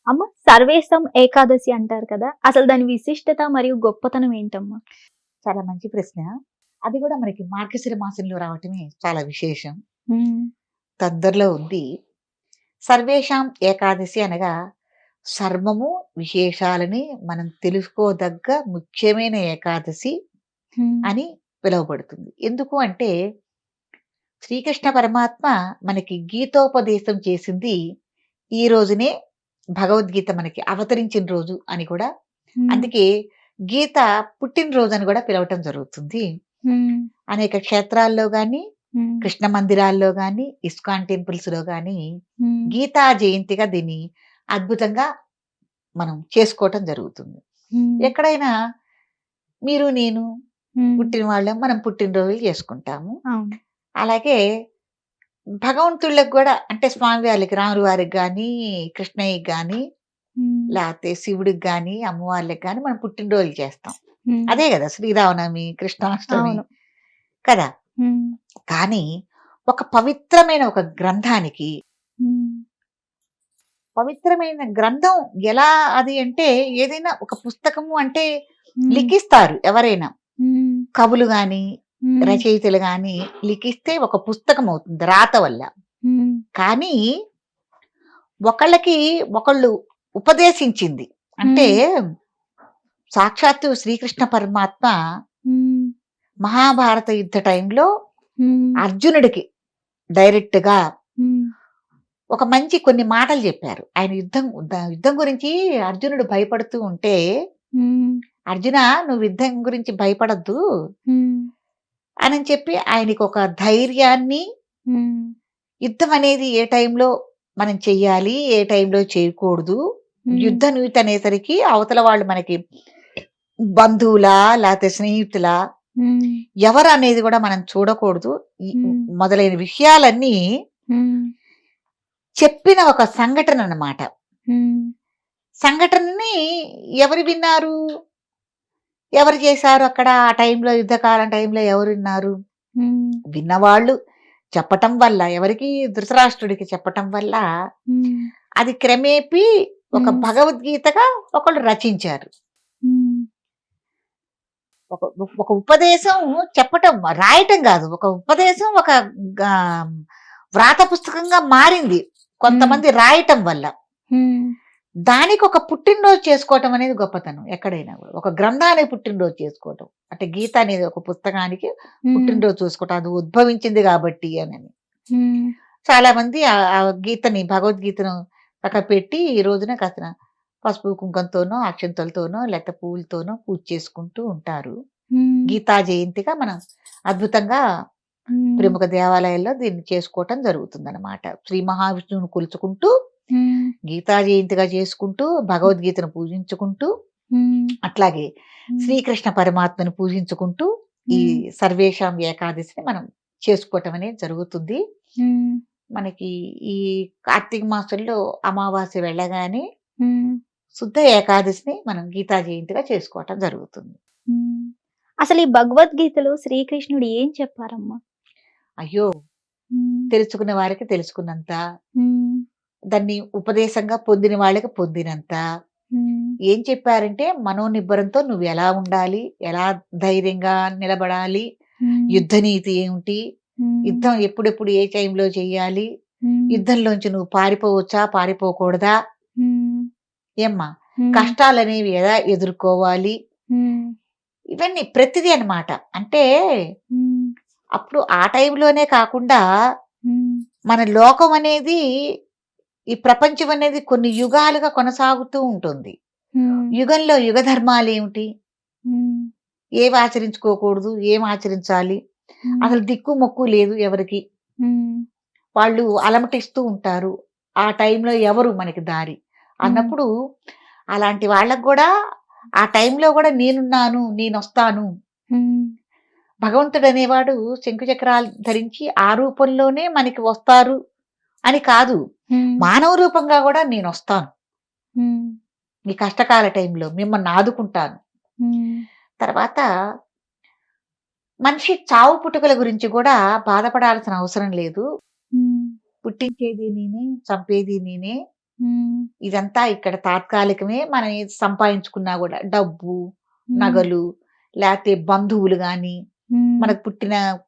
అమ్మ, సర్వేశం ఏకాదశి అంటారు కదా! అసలు దాని విశిష్టత మరియు గొప్పతనం ఏంటమ్మా? చాలా మంచి ప్రశ్న. అది గూడా మనకి మార్గశిర మాసంలో రావటమే చాలా విశేషం. హ్మ్. దగ్గరలో ఉంది. సర్వేషాం ఏకాదశి అనగా సర్వము విశేషాలని మనం తెలుసుకోదగ్గ ముఖ్యమైన ఏకాదశి హ్మ్. అని పిలువబడుతుంది. ఎందుకు అంటే శ్రీకృష్ణ పరమాత్మ మనకి గీతోపదేశం చేసింది ఈ రోజునే భగవద్గీత మనకి అవతరించిన రోజు అని కూడా హ్మ్. అందుకే గీత పుట్టినరోజు అని కూడా పిలవటం జరుగుతుంది. హ్మ్. అనేక క్షేత్రాల్లో గాని, హ్మ్. కృష్ణ మందిరాల్లో గాని, ఇస్కాన్ టెంపుల్స్‌లో గాని హ్మ్. గీతా జయంతిగా దీన్ని అద్భుతంగా మనం చేసుకోవటం జరుగుతుంది. హ్మ్. ఎక్కడైనా మీరు, నేను హ్మ్. పుట్టిన వాళ్ళం మనం పుట్టినరోజులు చేసుకుంటాము. అవును. అలాగే భగవంతుళ్ళకి గూడా అంటే స్వామివార్లకి, రాముల వారికి గాని, కృష్ణయ్యకి గాని, హ్మ్. లేతే శివుడికి గాని, అమ్మవార్లకి గాని మనం పుట్టినరోజులు చేస్తాం. హ్మ్. అదే గదా! శ్రీరామనవమి, కృష్ణాష్టమి అవును. కదా! హ్మ్. కానీ ఒక పవిత్రమైన ఒక గ్రంథానికి హ్మ్. పవిత్రమైన గ్రంథం ఎలా అది అంటే ఏదైనా ఒక పుస్తకము అంటే హ్మ్. లిఖిస్తారు ఎవరైనా. హ్మ్. కవులు గాని, హ్మ్. రచయితలు గాని లిఖిస్తే ఒక పుస్తకం అవుతుంది రాత వల్ల. హ్మ్. కానీ ఒకళ్ళకి ఒకళ్ళు ఉపదేశించింది. అంటే హ్మ్. సాక్షాత్తు శ్రీకృష్ణ పరమాత్మ హ్మ్. మహాభారత యుద్ధ టైంలో హ్మ్. అర్జునుడికి డైరెక్ట్‌గా హ్మ్. ఒక మంచి కొన్ని మాటలు జెప్పారు. ఆయన యుద్ధం గురించి అర్జునుడు భయపడుతూ ఉంటే, హ్మ్. "అర్జునా నువ్వు యుద్ధం గురించి భయపడొద్దు" హ్మ్. అనని చెప్పి ఆయనకొక ధైర్యాన్ని, హ్మ్. యుద్ధం అనేది ఏ టైంలో మనం చెయ్యాలి, ఏ టైంలో చేయకూడదు, హ్మ్. యుద్ధ నీతి అనేసరికి అవతల వాళ్ళు మనకి బంధువులా, లేతే స్నేహితులా, హ్మ్. ఎవరనేది గూడా మనం చూడకూడదు. ఈ హ్మ్. మొదలైన విషయాలన్నీ హ్మ్. చెప్పిన ఒక సంఘటననమాట. హ్మ్. సంఘటనని ఎవరు విన్నారు? ఎవరు చేశారు అక్కడ? ఆ టైంలో యుద్ధకాలం టైంలో ఎవరు విన్నారు? హ్మ్. విన్నవాళ్ళు చెప్పటం వల్ల ఎవరికీ ధృతరాష్ట్రుడికి చెప్పటం వల్ల హ్మ్. అది క్రమేపీ ఒక హ్మ్. భగవద్గీతగా ఒకళ్ళు రచించారు. హ్మ్. ఒక ఒక ఉపదేశం చెప్పటం, రాయటం గాదు. ఒక ఉపదేశం ఒక గా వ్రాత పుస్తకంగా మారింది. హ్మ్. కొంతమంది రాయటం వల్ల. హ్మ్. దానికొక పుట్టినరోజు చేసుకోవటం అనేది గొప్పతనం ఎక్కడైనా గూడా. ఒక గ్రంథానికి పుట్టినరోజు చేసుకోవటం. అంటే గీత అనేది ఒక పుస్తకానికి హ్మ్. పుట్టినరోజు చూసుకోవటం. అది ఉద్భవించింది గాబట్టి అనని. హ్మ్. చాలామంది ఆ గీతని భగవద్గీతను పక్కన పెట్టి ఈ రోజున కాస్త పసుపు, కుంకంతోనో, అక్షంతలతోనో లేకపోతే పువ్వులతోనో పూజ చేసుకుంటూ ఉంటారు. హ్మ్. గీతా జయంతిగా మనం అద్భుతంగా హ్మ్. ప్రముఖ దేవాలయాల్లో దీన్ని చేసుకోవటం జరుగుతుందనమాట. శ్రీ మహావిష్ణువుని కొలుచుకుంటూ, హ్మ్. గీతా జయంతిగా చేసుకుంటూ, భగవద్గీతను పూజించుకుంటూ, హ్మ్. అట్లాగే హ్మ్. శ్రీకృష్ణ పరమాత్మను పూజించుకుంటూ, ఈ హ్మ్. సర్వేషాం ఏకాదశిని మనం చేసుకోవటం అనేది జరుగుతుంది. హ్మ్. మనకి ఈ కార్తీక మాసంలో అమావాస్య వెళ్ళగానే హ్మ్. శుద్ధ ఏకాదశిని మనం గీతా జయంతిగా చేసుకోవటం జరుగుతుంది. హ్మ్. అసలు ఈ భగవద్గీతలో శ్రీకృష్ణుడు ఏం చెప్పారమ్మా? అయ్యో! హ్మ్. తెలుసుకున్న వారికి తెలుసుకున్నంత, హ్మ్. దాన్ని ఉపదేశంగా పొందిన వాళ్ళకి పొందినంత, హ్మ్. ఏం చెప్పారంటే మనోనిబ్బరంతో నువ్వెలా ఉండాలి? ఎలా ధైర్యంగా నిలబడాలి? హ్మ్. యుద్ధ నీతి ఏమిటి? హ్మ్. యుద్ధం ఎప్పుడెప్పుడు ఏ టైంలో చేయాలి? హ్మ్. యుద్ధంలోంచి నువ్వు పారిపోవచ్చా? పారిపోకూడదా? హ్మ్. ఏమ్మా? హ్మ్. కష్టాలనేవి ఎలా ఎదుర్కోవాలి? హ్మ్. ఇవన్నీ ప్రతిదీ అన్నమాట. అంటే హ్మ్. అప్పుడు ఆ టైంలోనే కాకుండా హ్మ్. మన లోకం అనేది ఈ ప్రపంచం అనేది కొన్ని యుగాలుగా కొనసాగుతూ ఉంటుంది. హ్మ్. యుగంలో యుగ ధర్మాలేమిటి? హ్మ్. ఏవి ఆచరించుకోకూడదు? ఏం ఆచరించాలి? హ్మ్. అసలు దిక్కు మొక్కు లేదు ఎవరికీ. హ్మ్. వాళ్ళు అలమటిస్తూ ఉంటారు. ఆ టైంలో ఎవరు మనకి దారి? హ్మ్. అన్నప్పుడు అలాంటి వాళ్ళకి గూడా ఆ టైంలో గూడా నేనున్నాను, నేనొస్తాను. హ్మ్. భగవంతుడనేవాడు శంకు చక్రాలు ధరించి ఆ రూపంలోనే మనకి వస్తారు అని కాదు. హ్మ్. మానవ రూపంగా గూడా నేనొస్తాను. హ్మ్. మీ కష్టకాల టైంలో మిమ్మల్ని ఆదుకుంటాను. హ్మ్. తర్వాత మనిషి చావు పుట్టుకల గురించి గూడా బాధపడాల్సిన అవసరం లేదు. హ్మ్. పుట్టించేది నేనే, చంపేది నేనే. హ్మ్. ఇదంతా ఇక్కడ తాత్కాలికమే. మనం ఏది సంపాదించుకున్నా గూడా డబ్బు, హ్మ్. నగలు, లేతే బంధువులు గాని, హ్మ్. మనకు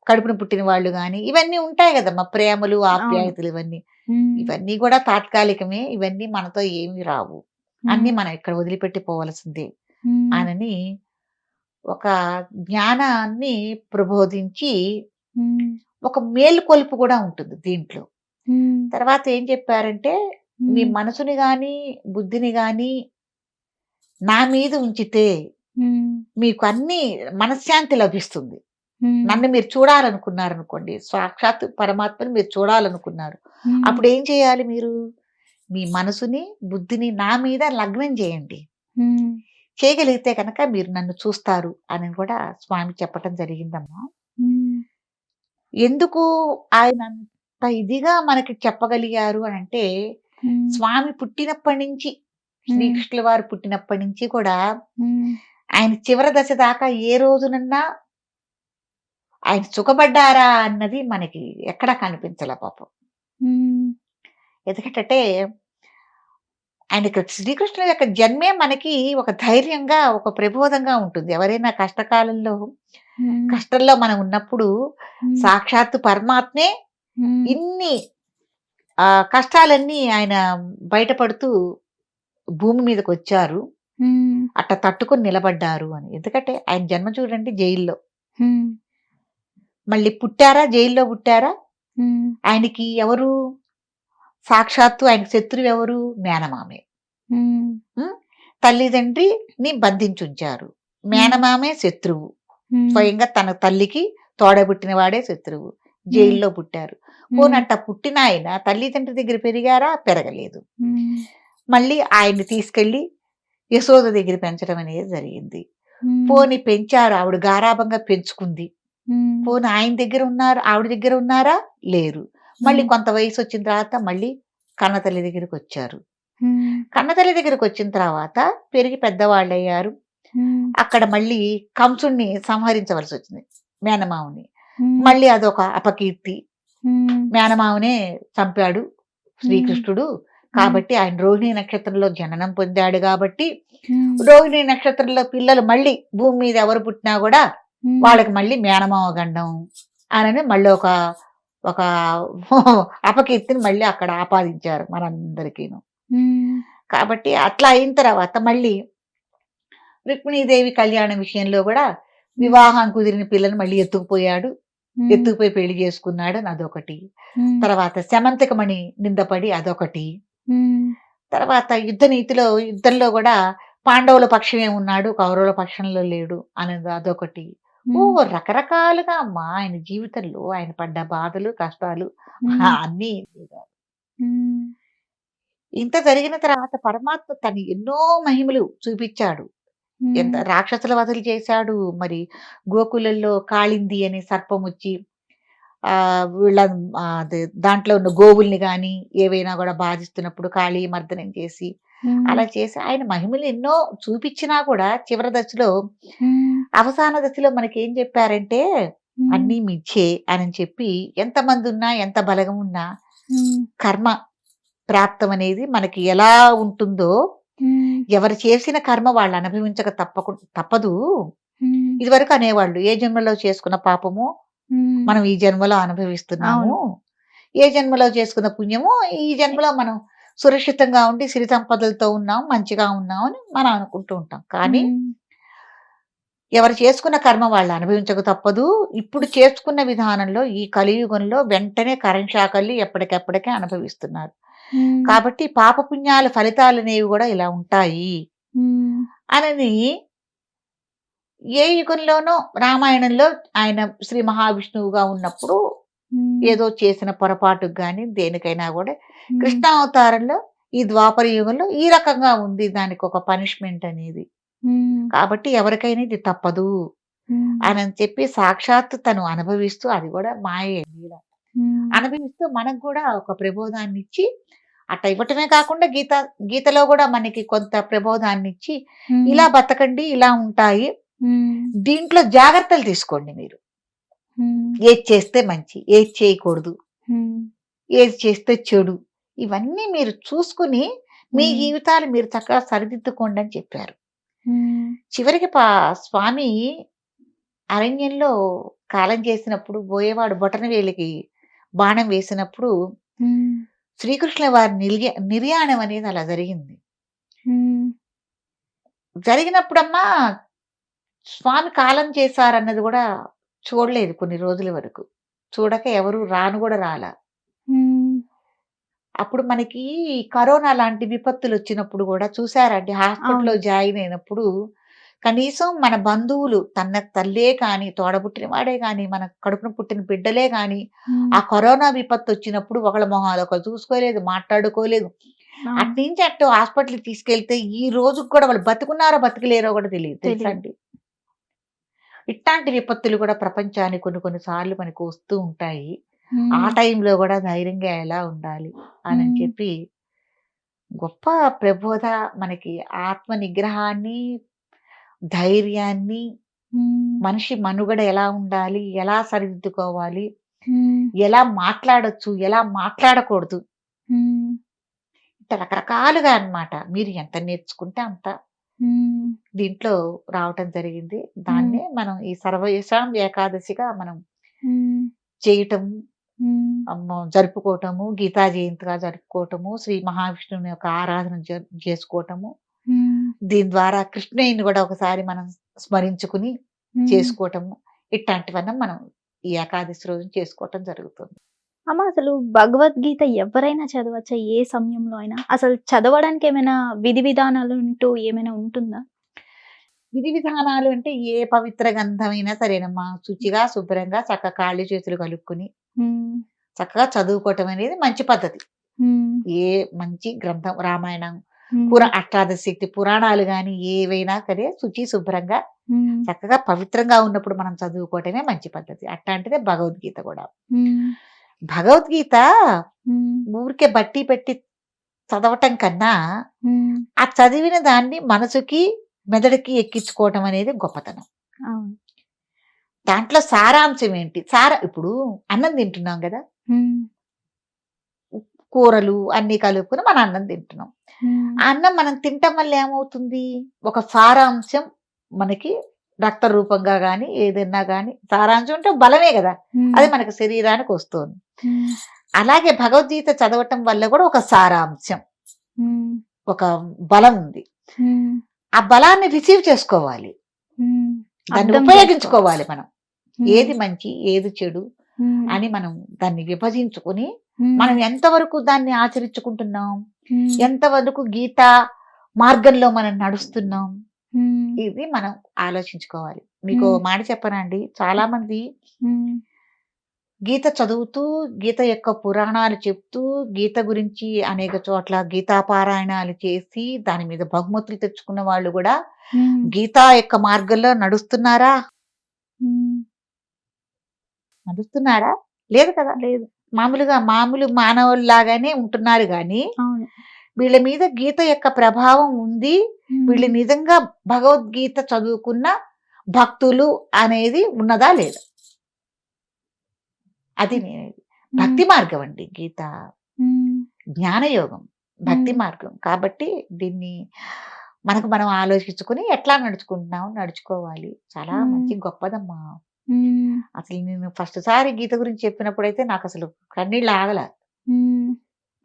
కడుపున పుట్టిన వాళ్ళు గాని, ఇవన్నీ ఉంటాయి గదమ్మా! ప్రేమలు, అవును. ఆప్యాయతలు ఇవన్నీ. హ్మ్. ఇవన్నీ గూడా తాత్కాలికమే. ఇవన్నీ మనతో ఏమి రావు. అన్నీ హ్మ్. మనం ఇక్కడ వదిలిపెట్టి పోవలసిందే హ్మ్. అనని ఒక జ్ఞానాన్ని ప్రబోధించి, హ్మ్. ఒక మేలుకొలుపు గూడా ఉంటుంది దీంట్లో. హ్మ్. తర్వాత ఏం చెప్పారంటే, మీ హ్మ్. మనసుని గాని, బుద్ధిని గాని నా మీద ఉంచితే హ్మ్. మీకు అన్నీ మనశ్శాంతి లభిస్తుంది. హ్మ్. నన్ను మీరు చూడాలనుకున్నారనుకోండి, సాక్షాత్తు పరమాత్మని మీరు చూడాలనుకున్నారు. హ్మ్. అప్పుడేం చేయాలి మీరు? మీ మనసుని, బుద్ధిని నా మీద లగ్నం చేయండి. హ్మ్. చేయగలిగితే గనక మీరు నన్ను చూస్తారు అని కూడా స్వామి చెప్పటం జరిగిందమ్మా. హ్మ్. ఎందుకు ఆయనంత ఇదిగా మనకి చెప్పగలిగారు అనంటే, హ్మ్. స్వామి పుట్టినప్పటి నుంచి, హ్మ్. శ్రీకృష్ణుల వారు పుట్టినప్పటి నుంచి కూడా హ్మ్. ఆయన చివరి దశ దాకా ఏ రోజునన్నా ఆయన సుఖపడ్డారా అన్నది మనకి ఎక్కడా కనిపించలా పాపం. హ్మ్. ఎందుకంటే ఆయనకి శ్రీకృష్ణుడి యొక్క జన్మే మనకి ఒక ధైర్యంగా, ఒక ప్రబోధంగా ఉంటుంది. ఎవరైనా కష్టకాలంలో హ్మ్. కష్టంలో మనం ఉన్నప్పుడు హ్మ్. సాక్షాత్తు పరమాత్మే హ్మ్. ఇన్ని కష్టాలన్నీ ఆయన బయటపడుతూ భూమి మీదకొచ్చారు. హ్మ్. అట్ట తట్టుకొని నిలబడ్డారు అని. ఎందుకంటే ఆయన జన్మ చూడండి జైల్లో. హ్మ్. మళ్ళీ పుట్టారా? జైల్లో పుట్టారా? హ్మ్. ఆయనకి ఎవరు సాక్షాత్తు ఆయనకి శత్రువెవరు? మేనమామే. హ్మ్. హ్మ్. తల్లిదండ్రిని బంధించుంచారు. హ్మ్. మేనమామే శత్రువు. హ్మ్. స్వయంగా తన తల్లికి తోడబుట్టిన వాడే శత్రువు. హ్మ్. జైల్లో పుట్టారు. పోనీ హ్మ్. అట్ట పుట్టిన ఆయన తల్లిదండ్రి దగ్గర పెరిగారా? పెరగలేదు. హ్మ్. మళ్ళీ ఆయన్ని తీసుకెళ్ళి యశోద దగ్గర పెంచడం అనేది జరిగింది. హ్మ్. పోనీ పెంచారు. ఆవిడ గారాబంగా పెంచుకుంది. హ్మ్. పోనీ ఆయన దగ్గర ఉన్నారు ఆవిడ దగ్గర ఉన్నారా? లేరు. మళ్ళీ హ్మ్. కొంత వయసొచ్చిన తర్వాత మళ్ళీ కన్నతల్లి దగ్గరికొచ్చారు. హ్మ్. కన్నతల్లి దగ్గరికొచ్చిన తర్వాత పెరిగి పెద్దవాళ్ళయ్యారు. హ్మ్. అక్కడ మళ్ళీ కంసుడిని సంహరించవలసొచ్చింది మేనమామని. హ్మ్. మళ్ళీ అదొక అపకీర్తి. హ్మ్. మేనమామనే చంపాడు హ్మ్. శ్రీకృష్ణుడు. హ్మ్. కాబట్టి ఆయన రోహిణీ నక్షత్రంలో జననం పొందాడు గాబట్టి, హ్మ్. రోహిణీ నక్షత్రంలో పిల్లలు మళ్ళీ భూమి మీద ఎవరు పుట్టినా గూడా హ్మ్. వాళ్ళకి మళ్ళీ మేనమామ గండం అనని మళ్ళీ ఒక అపకీర్తిని మళ్ళీ అక్కడ ఆపాదించారు మనందరికీను. హ్మ్. కాబట్టి అట్లా అయిన తర్వాత మళ్ళీ రుక్మిణీదేవి కళ్యాణం విషయంలో గూడా హ్మ్. వివాహం కుదిరిన పిల్లని మళ్ళీ ఎత్తుకుపోయాడు. హ్మ్. ఎత్తుకుపోయి పెళ్లి చేసుకున్నాడని అదొకటి. హ్మ్. తర్వాత శమంతకమణి నిందపడి అదొకటి. హ్మ్. తర్వాత యుద్ధంలో గూడా పాండవుల పక్షమే ఉన్నాడు. కౌరవుల పక్షంలో లేడు అనేది అదొకటి. హ్మ్. రకరకాలుగా అమ్మా ఆయన జీవితంలో ఆయన పడ్డ బాధలు, కష్టాలు హ్మ్. అన్నీ హ్మ్. ఇంత జరిగిన తర్వాత పరమాత్మ తను ఎన్నో మహిమలు చూపిచ్చాడు. ఎంత హ్మ్. రాక్షసుల వధలు చేశాడు. మరి గోకులంలో కాళింది అనే సర్పమొచ్చి వీళ్ళ అదే దాంట్లో ఉన్న గోవుల్ని గాని, ఏవైనా గూడా బాధిస్తున్నప్పుడు కాళీ మర్దనం చేసి, హ్మ్. అలా చేసి ఆయన మహిమలు ఎన్నో చూపిచ్చినా కూడా చివరి దశలో, హ్మ్. అవసాన దశలో మనకేం చెప్పారంటే, హ్మ్. "అన్నీ మిథ్యే" అని చెప్పి ఎంతమందున్నా, ఎంత బలగమున్నా హ్మ్. కర్మ ప్రాప్తం అనేది మనకి ఎలా ఉంటుందో, హ్మ్. ఎవరు చేసిన కర్మ వాళ్ళు అనుభవించక తప్పదు. హ్మ్. ఇదివరకు అనేవాళ్ళు. ఏ జన్మలో చేసుకున్న పాపమో హ్మ్. మనం ఈ జన్మలో అనుభవిస్తున్నాము. అవును. ఏ జన్మలో చేసుకున్న పుణ్యమో ఈ జన్మలో మనం సురక్షితంగా ఉండి సిరి సంపదలతో ఉన్నాం, మంచిగా ఉన్నాం అని మనం అనుకుంటూ ఉంటాం. కానీ హ్మ్. ఎవరు చేసుకున్న కర్మ వాళ్ళు అనుభవించక తప్పదు. ఇప్పుడు చేసుకున్న విధానంలో ఈ కలియుగంలో వెంటనే కరెంట్ షాకల్ని ఎప్పటికప్పటికే అనుభవిస్తున్నారు. హ్మ్. కాబట్టి పాపపుణ్యాల ఫలితాలనేవి గూడా ఇలా ఉంటాయి హ్మ్. అనని ఏ యుగంలోనో రామాయణంలో ఆయన శ్రీ మహావిష్ణువుగా ఉన్నప్పుడు హ్మ్. ఏదో చేసిన పొరపాటుకు గాని, దేనికైనా గూడా హ్మ్. కృష్ణావతారంలో ఈ ద్వాపర యుగంలో ఈ రకంగా ఉంది దానికొక పనిష్మెంట్ అనేది. హ్మ్. కాబట్టి ఎవరికైనా ఇది తప్పదు హ్మ్. అనని చెప్పి సాక్షాత్తు తను అనుభవిస్తూ అది గూడా మాయే లీల. హ్మ్. అనుభవిస్తూ మనకు గూడా ఒక ప్రబోధాన్నిచ్చి అట్ట ఇవ్వటమే కాకుండా గీతలో గూడా మనకి కొంత ప్రబోధాన్నిచ్చి హ్మ్. ఇలా బతకండి, ఇలా ఉంటాయి. హ్మ్. దీంట్లో జాగ్రత్తలు తీసుకోండి మీరు. హ్మ్. ఏది చేస్తే మంచి, ఏది చేయకూడదు. హ్మ్. ఏది చేస్తే చెడు. ఇవన్నీ మీరు చూసుకొని మీ హ్మ్. జీవితాలు మీరు చక్కగా సరిదిద్దుకోండి అని చెప్పారు. హ్మ్. చివరికి స్వామి అరణ్యంలో కాలం చేసినప్పుడు బోయేవాడు బొటనవేలికి బాణం వేసినప్పుడు హ్మ్. శ్రీకృష్ణుల వారి నిర్యాణం అనేది అలా జరిగింది. హ్మ్. జరిగినప్పుడమ్మా స్వామి కాలం చేశారన్నది గూడా చూడలేదు కొన్ని రోజుల వరకు. చూడక ఎవరు రాను గూడా రాలా. హ్మ్. అప్పుడు మనకి కరోనా లాంటి విపత్తులొచ్చినప్పుడు గూడా చూసారండి హాస్పిటల్‌లో అవును. జాయిన్ అయినప్పుడు కనీసం మన బంధువులు తన తల్లే కానీ, తోడబుట్టిన వాడే గానీ, మన కడుపున పుట్టిన బిడ్డలే గానీ, హ్మ్. ఆ కరోనా విపత్తొచ్చినప్పుడు ఒకళ్ళ మొహాలు ఒకళ్ళు చూసుకోలేదు, మాట్లాడుకోలేదు. అవును. అట్నుంచి అటు హాస్పిటల్‌కి తీసుకెళ్తే ఈ రోజుకి కూడా వాళ్ళు బతికున్నారో, బతికలేరో గూడా తెలీదు తెలుసా తెలీదు. అండి? ఇట్టాంటి విపత్తులు గూడా ప్రపంచానికి కొన్ని కొన్ని సార్లు మనకు వస్తూ ఉంటాయి. ఆ హ్మ్. టైంలో గూడా ధైర్యంగా ఎలా ఉండాలి అనని హ్మ్. చెప్పి గొప్ప ప్రబోధ మనకి ఆత్మ నిగ్రహాన్ని, ధైర్యాన్ని, హ్మ్. మనిషి మనుగడ ఎలా ఉండాలి, ఎలా సరిదిద్దుకోవాలి, హ్మ్. ఎలా మాట్లాడొచ్చు, ఎలా మాట్లాడకూడదు. హ్మ్. ఇట్లా రకరకాలుగా అన్నమాట. మీరు ఎంత నేర్చుకుంటే అంత హ్మ్. దీంట్లో రావటం జరిగింది. హ్మ్. దాన్నే మనం ఈ సర్వయేషాం ఏకాదశిగా మనం హ్మ్. చేయటం హ్మ్. జరుపుకోవటము, గీతా జయంతిగా జరుపుకోవటము, శ్రీ మహావిష్ణువుని యొక్క ఆరాధన చేసుకోవటము. హ్మ్. దీని ద్వారా కృష్ణయ్యని గూడా ఒకసారి మనం స్మరించుకుని హ్మ్. చేసుకోవటము. ఇట్టాంటివన్నీ మనం ఈ ఏకాదశి రోజున చేసుకోవటం జరుగుతుంది. అమ్మ అసలు భగవద్గీత ఎవరైనా చదవచ్చా? ఏ సమయంలో అయినా? అసలు చదవడానికి ఏమైనా విధి విధానాలంటూ ఏమైనా ఉంటుందా? విధి విధానాలు అంటే ఏ పవిత్ర గ్రంథమైనా సరేనమ్మా. శుచిగా, శుభ్రంగా చక్కగా కాళ్ళు చేతులు కలుక్కొని హ్మ్. చక్కగా చదువుకోవటం అనేది మంచి పద్ధతి. హ్మ్. ఏ మంచి గ్రంథం రామాయణం, హ్మ్. అష్టాదశ శక్తి పురాణాలు గాని ఏవైనా సరే శుచి, శుభ్రంగా హ్మ్. చక్కగా పవిత్రంగా ఉన్నప్పుడు మనం చదువుకోవటమే మంచి పద్ధతి. అట్టాంటిదే భగవద్గీత గూడా. హ్మ్. భగవద్గీత హ్మ్. ఊరికే బట్టి పెట్టి చదవటం కన్నా, హ్మ్. ఆ చదివిన దాన్ని మనసుకి, మెదడుకి ఎక్కించుకోవటం అనేది గొప్పతనం. అవును. దాంట్లో సారాంశం ఏంటి? ఇప్పుడు అన్నం తింటున్నాం గదా! హ్మ్. కూరలు అన్నీ కలుపుకొని మనం అన్నం తింటున్నాం. హ్మ్. ఆ అన్నం మనం తినటం వల్ల ఏమవుతుంది? ఒక సారాంశం మనకి రక్త రూపంగా గాని, ఏదన్నా గాని సారాంశం అంటే బలమే గదా! హ్మ్. అది మనకి శరీరానికొస్తోంది. హ్మ్. అలాగే భగవద్గీత చదవటం వల్ల గూడా ఒక సారాంశం, హ్మ్. ఒక బలం ఉంది. హ్మ్. ఆ బలాన్ని రిసీవ్ చేసుకోవాలి. హ్మ్. దాన్ని అర్థం చేసుకోవాలి. ఉపయోగించుకోవాలి మనం. హ్మ్. ఏది మంచి, ఏది చెడు హ్మ్. అని మనం దాన్ని విభజించుకొని, హ్మ్. మనం ఎంతవరకు దాన్ని ఆచరించుకుంటున్నాం? హ్మ్. ఎంతవరకు గీతా మార్గంలో మనం నడుస్తున్నాం? హ్మ్. ఇది మనం ఆలోచించుకోవాలి. మీకో హ్మ్. మాట చెప్పనా అండి? చాలామంది హ్మ్. గీత చదువుతూ, గీత యొక్క పురాణాలు చెప్తూ, గీత గురించి అనేక చోట్ల గీతా పారాయణాలు చేసి, దాని మీద బహుమతులు తెచ్చుకున్న వాళ్ళు గూడా హ్మ్. గీతా యొక్క మార్గంలో నడుస్తున్నారా? హ్మ్. నడుస్తున్నారా? లేదు కదా! లేదు. మామూలు మానవుల్లాగానే ఉంటున్నారు గానీ, అవును. వీళ్ళ మీద గీత యొక్క ప్రభావం ఉంది. వీళ్ళు హ్మ్. నిజంగా భగవద్గీత చదువుకున్న భక్తులు అనేది ఉన్నదా? లేదా? అది నేనేది. హ్మ్. భక్తి మార్గం అండి గీత. హ్మ్. జ్ఞానయోగం. భక్తి హ్మ్. మార్గం. కాబట్టి దీన్ని మనకు మనం ఆలోచించుకొని ఎట్లా నడుచుకుంటున్నాం నడుచుకోవాలి. చాలా హ్మ్. మంచి గొప్పదమ్మా. హ్మ్. అసలు నేను ఫస్ట్ సారి గీత గురించి చెప్పినప్పుడైతే నాకసలు కన్నీళ్ళు ఆగల. హ్మ్.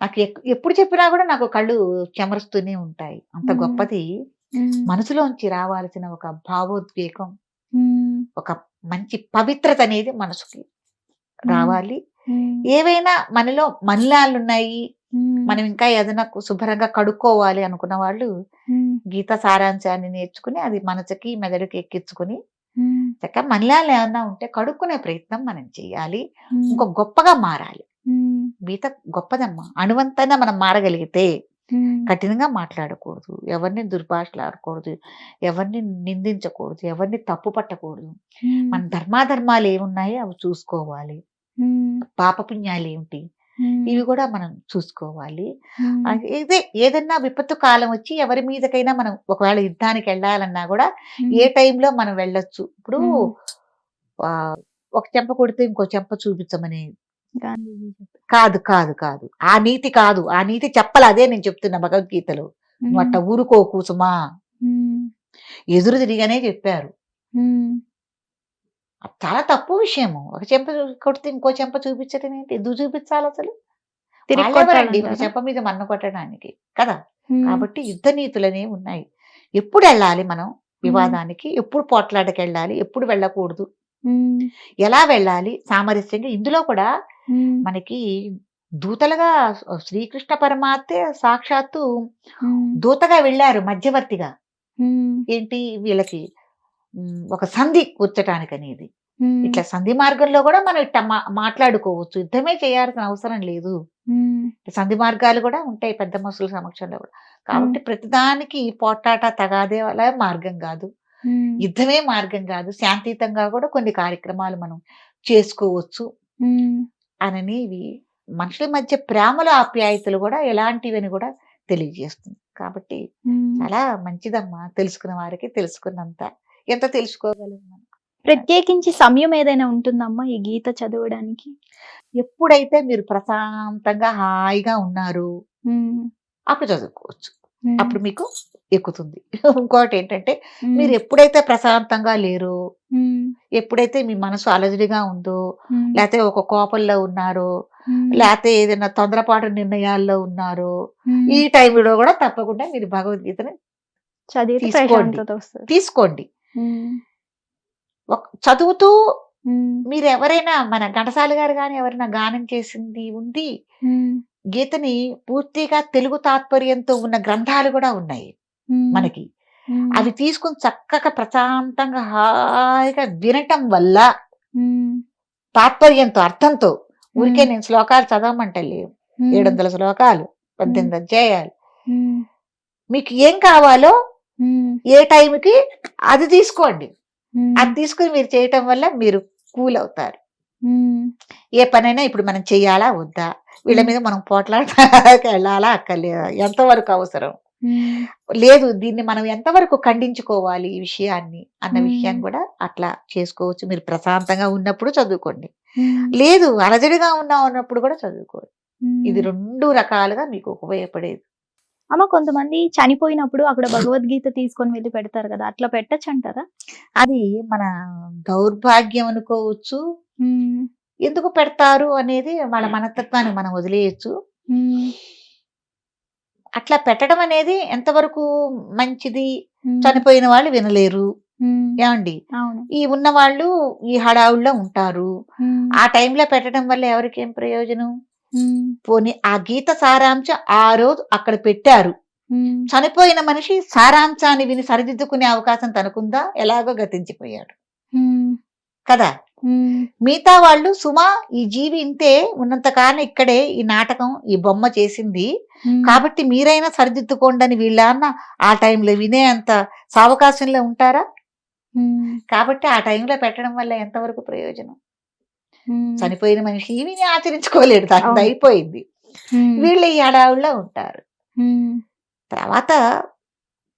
నాకు ఎప్పుడు చెప్పినా గూడా నాకు కళ్ళు చెమరుస్తూనే ఉంటాయి. అంత హ్మ్. గొప్పది. హ్మ్. మనసులోంచి రావాల్సిన ఒక భావోద్వేగం, హ్మ్. ఒక మంచి పవిత్రత అనేది మనసుకి హ్మ్. రావాలి. హ్మ్. ఏవైనా మనలో మలినాలున్నాయి, హ్మ్. మనం ఇంకా ఏదైనా శుభ్రంగా కడుక్కోవాలి అనుకున్న వాళ్ళు హ్మ్. గీత సారాంశాన్ని నేర్చుకుని, అది మనసుకి, మెదడుకి ఎక్కించుకొని, హ్మ్. చక్కగా మలినాలేమన్నా ఉంటే కడుక్కునే ప్రయత్నం మనం చేయాలి. హ్మ్. ఇంకో గొప్పగా మారాలి. హ్మ్. గీత గొప్పదమ్మా. అణువంతైనా మనం మారగలిగితే హ్మ్. కఠినంగా మాట్లాడకూడదు. ఎవరిని దుర్భాషలాడకూడదు. ఎవరిని నిందించకూడదు. ఎవరిని తప్పు పట్టకూడదు. హ్మ్. మన ధర్మాధర్మాలేమున్నాయో అవి చూసుకోవాలి. హ్మ్. పాపపుణ్యాలేంటి? హ్మ్. ఇవి కూడా మనం చూసుకోవాలి. హ్మ్. ఇదే ఏదన్నా విపత్తు కాలం వచ్చి ఎవరి మీదకైనా మనం ఒకవేళ యుద్ధానికెళ్ళాలన్నా గూడా ఏ హ్మ్. టైంలో మనం వెళ్ళొచ్చు. ఇప్పుడు హ్మ్. ఆహ్, ఒక చెంప కొడితే ఇంకో చెంప చూపించమని గాంధీజీ చెప్పారు. కాదు, కాదు, కాదు. ఆ నీతి కాదు. ఆ నీతి చెప్పలే. అదే నేను చెప్తున్నా భగవద్గీతలో. నువ్వు అట్ట ఊరుకోకు సుమా. హ్మ్. ఎదురు తిరిగానే చెప్పారు. హ్మ్. అది చాలా తప్పు విషయము. ఒక చెంప కొడితే ఇంకో చెంప చూపించడం ఏంటి? ఎందుకు చూపించాలసలు? తిరిగి వాళ్ళెవరండి ఒక కొట్టాలంటారా? చెంప మీద మన్ను కొట్టడానికి? కదా! హ్మ్. కాబట్టి యుద్ధ నీతులనేవి ఉన్నాయి. ఎప్పుడెళ్ళాలి మనం హ్మ్. వివాదానికి? ఎప్పుడు పోట్లాటకెళ్ళాలి? ఎప్పుడు వెళ్ళకూడదు? హ్మ్. ఎలా వెళ్ళాలి సామరస్యంగా? ఇందులో కూడా హ్మ్. మనకి దూతలుగా శ్రీకృష్ణ పరమాత్మే సాక్షాత్తు హ్మ్. దూతగా వెళ్లారు మధ్యవర్తిగా. హ్మ్. ఏంటి వీళ్ళకి ఒక సంధి కూర్చటానికనేది. హ్మ్. ఇట్లా సంధి మార్గంలో కూడా మనం ఇట్ట మాట్లాడుకోవచ్చు. యుద్ధమే చేయాల్సిన అవసరం లేదు. హ్మ్. సంధి మార్గాలు కూడా ఉంటాయి పెద్ద మనుషుల సమక్షంలో కూడా. హ్మ్. కాబట్టి ప్రతిదానికి పోట్లాట, తగాదేల మార్గం కాదు. హ్మ్. యుద్ధమే మార్గం కాదు. శాంతియుతంగా కూడా కొన్ని కార్యక్రమాలు మనం చేసుకోవచ్చు హ్మ్. అననేవి మనుషుల మధ్య ప్రేమల ఆప్యాయతలు కూడా ఎలాంటివని కూడా తెలియజేస్తుంది. కాబట్టి హ్మ్. చాలా మంచిదమ్మా. తెలుసుకున్న వారికి తెలుసుకున్నంత. ఎంత తెలుసుకోగలం మనం. ప్రత్యేకించి సమయం ఏదైనా ఉంటుందమ్మా ఈ గీత చదవడానికి? ఎప్పుడైతే మీరు ప్రశాంతంగా హాయిగా ఉన్నారో హ్మ్. అప్పుడు చదువుకోవచ్చు. హ్మ్. అప్పుడు మీకు ఎక్కుతుంది. ఇంకోటేంటంటే హ్మ్. మీరు ఎప్పుడైతే ప్రశాంతంగా లేరో, హ్మ్. ఎప్పుడైతే మీ మనసు అలజడిగా ఉందో, హ్మ్. లేతే ఒక కోపంలో ఉన్నారో, హ్మ్. లేతే ఏదైనా తొందరపాటు నిర్ణయాల్లో ఉన్నారో, ఈ హ్మ్. టైంలో గూడా తప్పకుండా మీరు భగవద్గీతని చదివితే తీసుకోండి. ప్రశాంతత వస్తది. తీసుకోండి. హ్మ్. చదువుతూ హ్మ్. మీరెవరైనా మన ఘంటసాల గారు గాని ఎవరైనా గానం చేసింది ఉంది. హ్మ్. గీతని పూర్తిగా తెలుగు తాత్పర్యంతో ఉన్న గ్రంథాలు గూడా ఉన్నాయి హ్మ్. మనకి. హ్మ్. అవి తీసుకొని చక్కగా ప్రశాంతంగా హాయిగా వినటం వల్ల హ్మ్. తాత్పర్యంతో, అర్థంతో ఊరికే హ్మ్. నేను శ్లోకాలు చదవమంటలేను. హ్మ్. 700 శ్లోకాలు, హ్మ్. 18 అధ్యాయాలు. హ్మ్. మీకు ఏం కావాలో హ్మ్. ఏ టైంకి అది తీసుకోండి. హ్మ్. అది తీసుకొని మీరు చేయటం వల్ల మీరు కూల్ అవుతారు. హ్మ్. ఏ పనైనా ఇప్పుడు మనం చెయ్యాలా? వద్దా? వీళ్ళ హ్మ్. మీద మనం పోట్లాడకెళ్ళాలా? అక్కర్లేదా? ఎంతవరకు అవసరం? హ్మ్. లేదు దీన్ని మనం ఎంతవరకు ఖండించుకోవాలి ఈ విషయాన్ని అన్న హ్మ్. విషయాన్ని కూడా అట్లా చేసుకోవచ్చు. మీరు ప్రశాంతంగా ఉన్నప్పుడు చదువుకోండి. హ్మ్. లేదు అలజడిగా ఉన్నప్పుడు కూడా చదువుకోండి. ఇది హ్మ్. 2 రకాలుగా మీకు ఉపయోగపడేది. అమ్మ కొంతమంది చనిపోయినప్పుడు అక్కడ భగవద్గీత తీసుకొని వెళ్లి పెడతారు గదా! అట్లా పెట్టొచ్చంటారా? అది మన దౌర్భాగ్యం అనుకోవచ్చు. హ్మ్. ఎందుకు పెడతారు అనేది వాళ్ళ మనస్తత్వాన్ని మనం వదిలేయొచ్చు. హ్మ్. అట్లా పెట్టడం అనేది ఎంతవరకు మంచిది? హ్మ్. చనిపోయిన వాళ్ళు వినలేరు. హ్మ్. ఏవండీ? అవును. ఈ ఉన్నవాళ్ళు ఈ హడావుడిలో ఉంటారు. హ్మ్. ఆ టైంలో పెట్టడం వల్ల ఎవరికేం ప్రయోజనం? హ్మ్. పోనీ ఆ గీత సారాంశం ఆ రోజు అక్కడ పెట్టారు. హ్మ్. చనిపోయిన మనిషి సారాంశాన్ని విని సరిదిద్దుకునే అవకాశం తనకుందా? ఎలాగో గతించిపోయాడు. హ్మ్. కదా! హ్మ్. మిగతా వాళ్ళు సుమా ఈ జీవి ఇంతే ఉన్నంత కాలం ఇక్కడే ఈ నాటకం, ఈ బొమ్మ చేసింది. హ్మ్. కాబట్టి మీరైనా సరిదిద్దుకోండని వీళ్ళేమన్నా ఆ టైంలో వినే అంత సావకాశంలో ఉంటారా? హ్మ్. కాబట్టి ఆ టైంలో పెట్టడం వల్ల ఎంతవరకు ప్రయోజనం? హ్మ్. చనిపోయిన మనిషి విని ఆచరించుకోలేడు. అవును. దానిదయిపోయింది. హ్మ్. వీళ్ళు ఈ హడావుడిలో ఉంటారు. హ్మ్. తర్వాత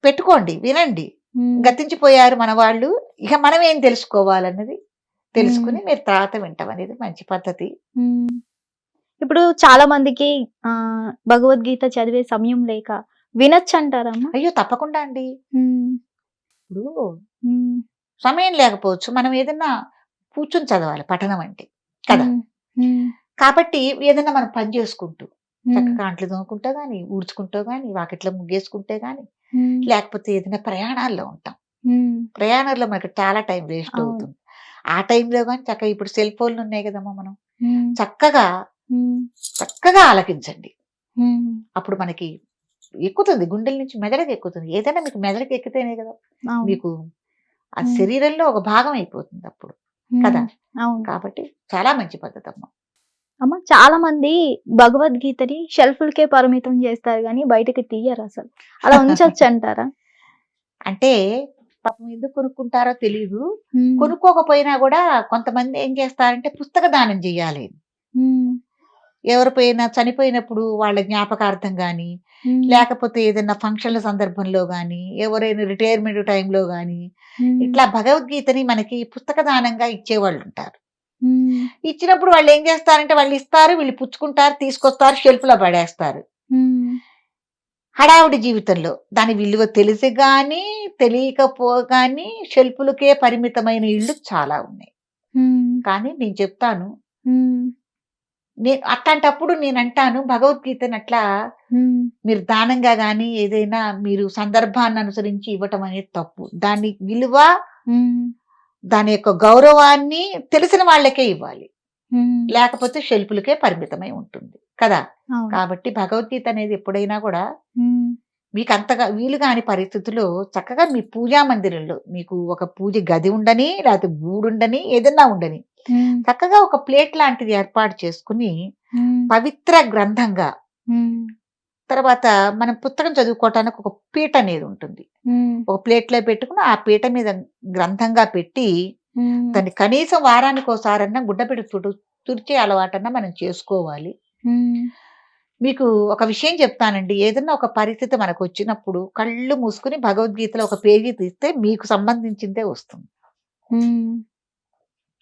పెట్టుకోండి. వినండి. హ్మ్. గతించిపోయారు మనవాళ్ళు. ఇక మనమేం తెలుసుకోవాలన్నది హ్మ్. తెలుసుకొని మీరు తర్వాత వింటం అనేది మంచి పద్ధతి. హ్మ్. ఇప్పుడు చాలా మందికి భగవద్గీత చదివే సమయం లేక వినొచ్చంటారమ్మా? అయ్యో! తప్పకుండా అండి. హ్మ్. ఇప్పుడు హ్మ్. సమయం లేకపోవచ్చు. మనం ఏదన్నా కూర్చొని చదవాలి పఠనం అంటే. కదా! హ్మ్. హ్మ్. కాబట్టి ఏదన్నా మనం పని చేసుకుంటూ, హ్మ్. చక్కగా అంట్లు తోముకుంటూ గాని, ఊడ్చుకుంటూ గాని, వాకిట్లో ముగ్గేసుకుంటే గాని, హ్మ్. లేకపోతే ఏదైనా ప్రయాణాల్లో ఉంటాం. హ్మ్. ప్రయాణంలో మనకు చాలా టైం వేస్ట్ అవును. అవుతుంది. ఆ టైంలో గాని చక్కగా ఇప్పుడు సెల్ ఫోన్‌లు ఉన్నాయి కదమ్మా మనం. హ్మ్. చక్కగా, హ్మ్. చక్కగా ఆలకించండి. హ్మ్. అప్పుడు మనకి ఎక్కుతుంది. గుండెల నుంచి మెదడుకెక్కుతుంది. ఏదైనా మీకు మెదడుకెక్కితేనే కదా! అవును. మీకు ఆ హ్మ్. శరీరంలో ఒక భాగం అయిపోతుందప్పుడు. కదా! హ్మ్. అవును. కాబట్టి చాలా మంచి పద్ధతమ్మా. అమ్మ చాలా మంది భగవద్గీతని షెల్ఫ్‌లకే పరిమితం చేస్తారు గానీ బయటకి తీయరసలు. అలా ఉంచొచ్చంటారా? అంటే పాపం ఎందుకు కొనుక్కుంటారో తెలీదు. హ్మ్. కొనుక్కోకపోయినా గూడా కొంతమంది ఏం చేస్తారంటే పుస్తక దానం జెయ్యాలి. హ్మ్. ఎవరిపోయినా చనిపోయినప్పుడు వాళ్ళ జ్ఞాపకార్థం గాని, హ్మ్. లేకపోతే ఏదన్నా ఫంక్షన్‌ల సందర్భంలో గాని, ఎవరైనా రిటైర్మెంట్ టైంలో గాని, హ్మ్. ఇట్లా భగవద్గీతని మనకి పుస్తక దానంగా ఇచ్చేవాళ్ళుంటారు. హ్మ్. ఇచ్చినప్పుడు వాళ్ళు ఏం చేస్తారంటే వాళ్ళు ఇస్తారు, వీళ్ళు పుచ్చుకుంటారు, తీసుకొస్తారు, షెల్ఫ్‌లో పడేస్తారు. హ్మ్. హడావుడి జీవితంలో దాని విలువ తెలిసి గాని, తెలియకపో గాని షెల్ఫ్‌లకే పరిమితమైన ఇళ్ళు చాలా ఉన్నాయి. హ్మ్. కానీ నేను చెప్తాను, హ్మ్. అట్లాంటప్పుడు నేనంటాను భగవద్గీతనట్లా హ్మ్. మీరు దానంగా గాని, ఏదైనా మీరు సందర్భాన్ని అనుసరించి ఇవ్వటం అనేది తప్పు. దాని విలువ, హ్మ్. దాని యొక్క గౌరవాన్ని తెలిసిన వాళ్ళకే ఇవ్వాలి. హ్మ్. లేకపోతే షెల్ఫ్‌లకే పరిమితమై ఉంటుంది. కదా! అవును. కాబట్టి భగవద్గీత అనేది ఎప్పుడైనా కూడా హ్మ్. మీకంతగా వీలు గాని పరిస్థితుల్లో చక్కగా మీ పూజా మందిరంలో మీకు ఒక పూజ గది ఉండని, లేకపోతే గూడుండని, ఏదన్నా ఉండని. హ్మ్. చక్కగా ఒక ప్లేట్ లాంటిది ఏర్పాటు చేసుకొని, హ్మ్. పవిత్ర గ్రంథంగా హ్మ్. తర్వాత మనం పుస్తకం చదువుకోవటానికి ఒక పీట అనేది ఉంటుంది. హ్మ్. ఒక ప్లేట్‌లో పెట్టుకొని, ఆ పీట మీద గ్రంథంగా పెట్టి, హ్మ్. దాన్ని కనీసం వారానికోసారన్నా గుడ్డపెట్టి తుడిచే అలవాటన్నా మనం చేసుకోవాలి. హ్మ్. మీకు ఒక విషయం చెప్తానండి. ఏదన్నా ఒక పరిస్థితి మనకొచ్చినప్పుడు కళ్ళు మూసుకొని భగవద్గీతలో ఒక పేజీ తీస్తే మీకు సంబంధించిందే వస్తుంది. హ్మ్.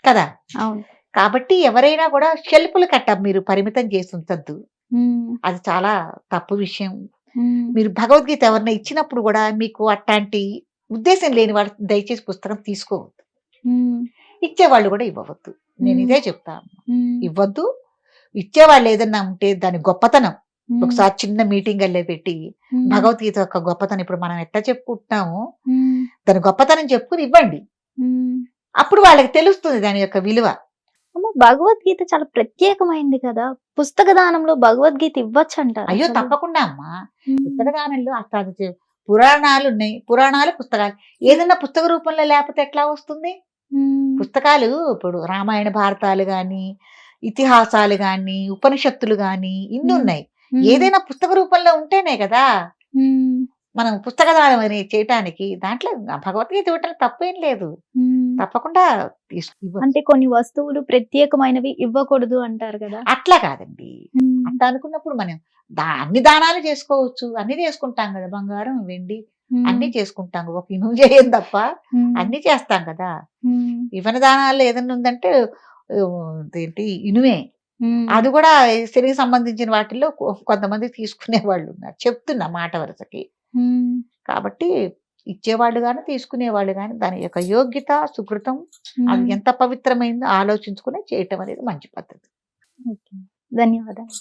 కదా! అవును. కాబట్టి ఎవరైనా కూడా షెల్ఫ్‌లకట్ట మీరు పరిమితం చేసి ఉంచొద్దు. హ్మ్. అది చాలా తప్పు విషయం. హ్మ్. మీరు భగవద్గీత ఎవరైనా ఇచ్చినప్పుడు గూడా మీకు అట్టాంటి ఉద్దేశ్యం లేని వాళ్ళు దయచేసి పుస్తకం తీసుకోవద్దు. హ్మ్. ఇచ్చేవాళ్ళు గూడా ఇవ్వవద్దు. హ్మ్. నేనిదే చెప్తాను. హ్మ్. ఇవ్వద్దు. ఇచ్చేవాళ్ళు ఏదన్నా ఉంటే దాని గొప్పతనం హ్మ్. ఒకసారి చిన్న మీటింగల్లే పెట్టి హ్మ్. భగవద్గీత యొక్క గొప్పతనం ఇప్పుడు మనం ఎట్లా చెప్పుకుంటున్నామో హ్మ్. దాని గొప్పతనం చెప్పుకొని ఇవ్వండి. హ్మ్. అప్పుడు వాళ్ళకి తెలుస్తుంది దాని యొక్క విలువ. అమ్మో! భగవద్గీత చాలా ప్రత్యేకమైంది కదా! పుస్తక దానంలో భగవద్గీత ఇవ్వచ్చంటారా అయ్యో! అసలు? తప్పకుండా అమ్మా. హ్మ్. పుస్తక దానంలో అసలు అది పురాణాలున్నాయి. పురాణాలు, పుస్తకాలు. ఏదన్నా పుస్తక రూపంలో లేపోతే ఎట్లా వస్తుంది? హ్మ్. పుస్తకాలు ఇప్పుడు రామాయణ, భారతాలు గాని, ఇతిహాసాలు గాని, ఉపనిషత్తులు గాని హ్మ్. ఇన్నున్నాయి. హ్మ్. ఏదైనా పుస్తక రూపంలో ఉంటేనే గదా! హ్మ్. మనం పుస్తక దానం అనేది చేయటానికి. దాంట్లో భగవద్గీత ఇవ్వటంలో తప్పేం లేదు. హ్మ్. తప్పకుండా ఇవ్వచ్చు. అంటే కొన్ని వస్తువులు ప్రత్యేకమైనవి ఇవ్వకూడదు అంటారు గదా! అట్లా కాదండి. హ్మ్. అట్లా అనుకున్నప్పుడు మనం అన్ని దానాలు చేసుకోవచ్చు. అన్నీ చేసుకుంటాం గదా! బంగారం, వెండి హ్మ్. అన్నీ చేసుకుంటాం. ఒక ఇనుము చేయం తప్ప హ్మ్. అన్నీ చేస్తాం కదా! హ్మ్. ఇవ్వని దానాల్లో ఏదన్నా ఉందంటే అదేంటి ఇనుమే. హ్మ్. అది గూడా శనికి సంబంధించిన వాటిల్లో కొంతమంది తీసుకునేవాళ్ళున్నారు. చెప్తున్నా మాట వరుసకి. హ్మ్. కాబట్టి ఇచ్చేవాళ్ళు గాని, తీసుకునేవాళ్ళు గాని దాని యొక్క యోగ్యత, సుకృతం అది హ్మ్. ఎంత పవిత్రమైందో ఆలోచించుకుని చేయటం అనేది మంచి పద్ధతి. ఓకే. ధన్యవాదాలు.